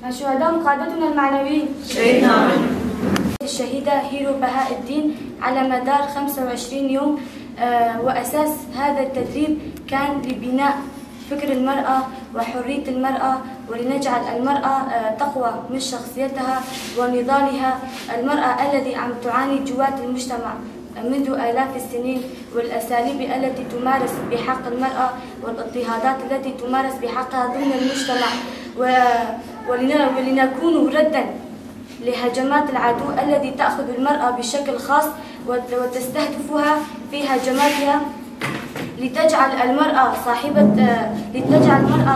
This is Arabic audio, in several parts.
الشهداء قادتنا المعنويين شهدنا الشهيدة هيرو بهاء الدين على مدار 25 يوم، وأساس هذا التدريب كان لبناء فكر المرأة وحرية المرأة، ولنجعل المرأة تقوى من شخصيتها ونضالها. المرأة التي عم تعاني جوات المجتمع منذ آلاف السنين، والأساليب التي تمارس بحق المرأة والاضطهادات التي تمارس بحقها ضمن المجتمع، ولنكون ردا لهجمات العدو الذي تأخذ المرأة بشكل خاص وتستهدفها في هجماتها لتجعل المرأة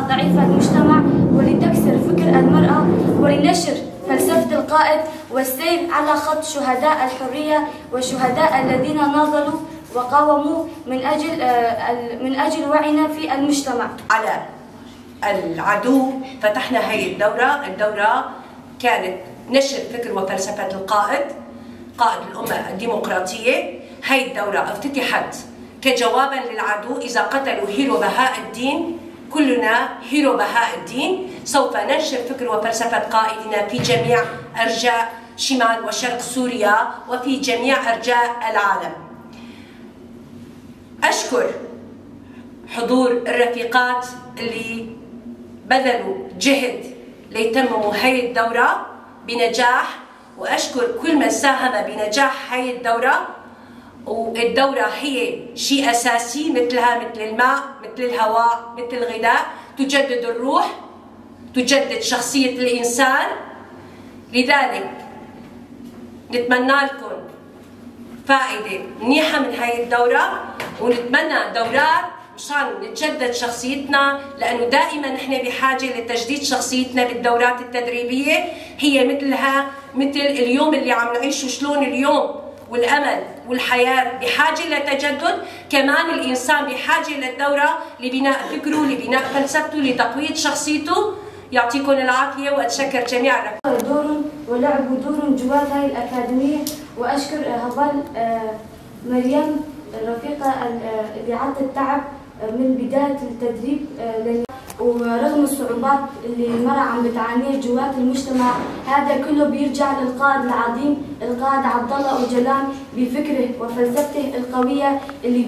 ضعيفة المجتمع، ولتكسر فكر المرأة، ولنشر فلسفة القائد والسير على خط شهداء الحرية والشهداء الذين ناضلوا وقاوموا من أجل وعينا في المجتمع. على العدو فتحنا هي الدورة كانت نشر فكر وفلسفة القائد الأمة الديمقراطية. هي الدورة افتتحت كجوابا للعدو إذا قتلوا هيرو بهاء الدين كلنا هيرو بهاء الدين. سوف ننشر فكر وفلسفة قائدنا في جميع أرجاء شمال وشرق سوريا وفي جميع أرجاء العالم. أشكر حضور الرفيقات اللي بذلوا جهد ليتمموا هي الدورة بنجاح، وأشكر كل من ساهم بنجاح هي الدورة. والدورة هي شيء أساسي مثلها مثل الماء، مثل الهواء، مثل الغذاء، تجدد الروح، تجدد شخصية الإنسان. لذلك نتمنى لكم فائدة منيحة من هاي الدورة، ونتمنى دورات مشان نتجدد شخصيتنا، لأنه دائما نحن بحاجة لتجديد شخصيتنا بالدورات التدريبية. هي مثل اليوم اللي عم نعيشه، شلون اليوم والأمل والحياة بحاجة لتجدد، كمان الإنسان بحاجة للدورة لبناء فكره، لبناء فلسفته، لتقوية شخصيته. يعطيكم العافية، وأتشكر جميع ولعبوا دور جوات هاي الأكاديمية. وأشكر هبال مريم الرفيقة اللي عطت التعب من بداية التدريب، ورغم الصعوبات اللي المرأة عم بتعانيها جوات المجتمع، هذا كله بيرجع للقائد العظيم القائد عبد الله أوجلان بفكره وفلسفته القوية اللي